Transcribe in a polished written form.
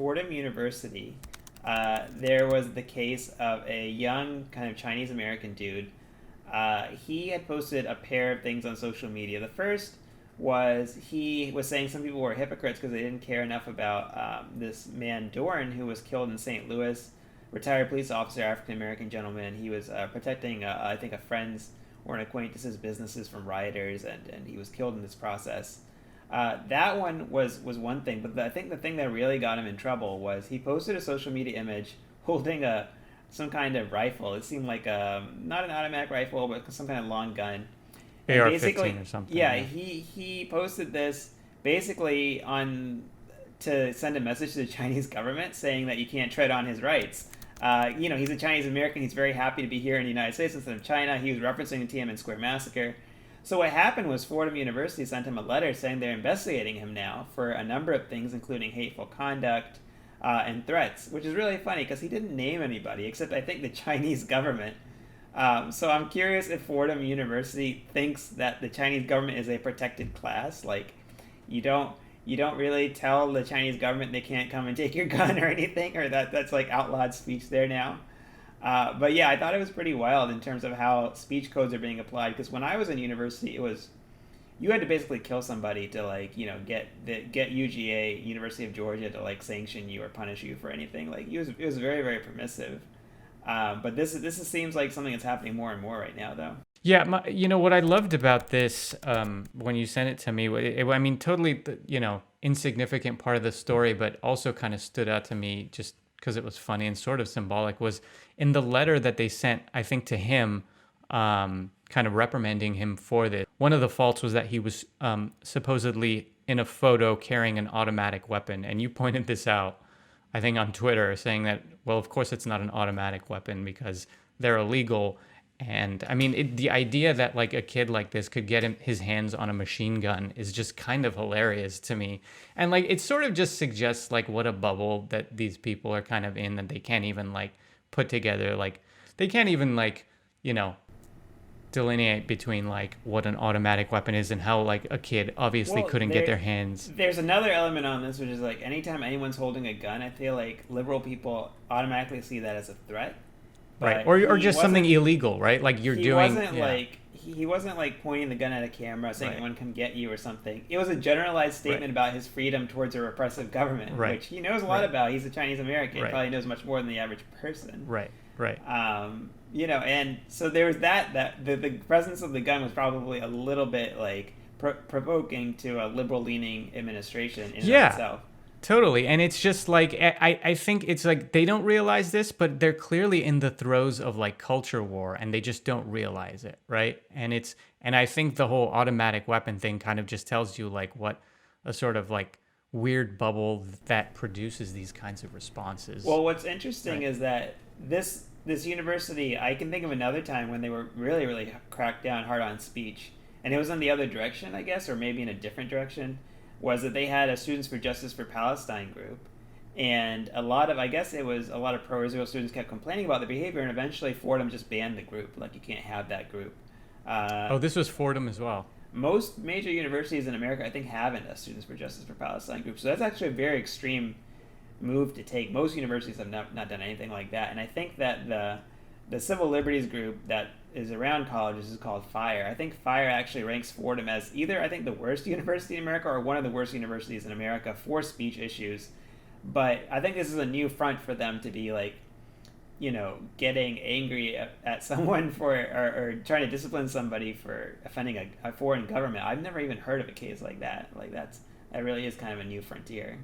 Fordham University, there was the case of a young kind of Chinese American dude. He had posted a pair of things on social media. The first was he was saying some people were hypocrites because they didn't care enough about this man Dorn who was killed in St. Louis, retired police officer, African American gentleman. He was protecting, I think, a friend's or an acquaintance's businesses from rioters, and he was killed in this process. That one was one thing, but I think the thing that really got him in trouble was he posted a social media image holding some kind of rifle. It seemed like not an automatic rifle, but some kind of long gun. And basically, AR-15 or something. yeah, he posted this basically on to send a message to the Chinese government saying that you can't tread on his rights. He's a Chinese American. He's very happy to be here in the United States instead of China. He was referencing the Tiananmen Square massacre. So what happened was Fordham University sent him a letter saying they're investigating him now for a number of things, including hateful conduct and threats, which is really funny because he didn't name anybody except I think the Chinese government. So I'm curious if Fordham University thinks that the Chinese government is a protected class. Like, you don't really tell the Chinese government they can't come and take your gun or anything, or that's like outlawed speech there now. But yeah, I thought it was pretty wild in terms of how speech codes are being applied. Because when I was in university, you had to basically kill somebody to get UGA, University of Georgia, to sanction you or punish you for anything. Like it was very, very permissive. But this seems like something that's happening more and more right now, though. Yeah, what I loved about this when you sent it to me, I mean, totally, insignificant part of the story, but also kind of stood out to me just because it was funny and sort of symbolic, was in the letter that they sent, I think, to him, kind of reprimanding him for this. One of the faults was that he was supposedly in a photo carrying an automatic weapon. And you pointed this out, I think, on Twitter, saying that, well, of course it's not an automatic weapon because they're illegal. And I mean, the idea that a kid like this could get his hands on a machine gun is just kind of hilarious to me. And it sort of just suggests what a bubble that these people are kind of in, that they can't even put together. They can't even delineate between what an automatic weapon is and how a kid obviously couldn't get their hands. There's another element on this, which is anytime anyone's holding a gun, I feel like liberal people automatically see that as a threat. Right, or just something illegal, right? He wasn't pointing the gun at a camera saying anyone can get you or something. It was a generalized statement about his freedom towards a repressive government, which he knows a lot about. He's a Chinese American, probably knows much more than the average person. Right. And so there was that the presence of the gun was probably a little bit provoking to a liberal-leaning administration in and of itself. Totally. And it's just I think it's they don't realize this, but they're clearly in the throes of culture war and they just don't realize it. Right. And I think the whole automatic weapon thing kind of just tells you what a sort of weird bubble that produces these kinds of responses. Well, what's interesting is that this university, I can think of another time when they were really, really cracked down hard on speech. And it was in the other direction, I guess, or maybe in a different direction. Was that they had a Students for Justice for Palestine group, and a lot of pro-Israel students kept complaining about the behavior, and eventually Fordham just banned the group. You can't have that group. This was Fordham as well. Most major universities in America, I think, haven't a Students for Justice for Palestine group, so that's actually a very extreme move to take. Most universities have not done anything like that, and I think that the civil liberties group that is around colleges is called FIRE. I think FIRE actually ranks Fordham as either, I think, the worst university in America or one of the worst universities in America for speech issues. But I think this is a new front for them to be getting angry at someone for or trying to discipline somebody for offending a foreign government. I've never even heard of a case like that. That really is kind of a new frontier.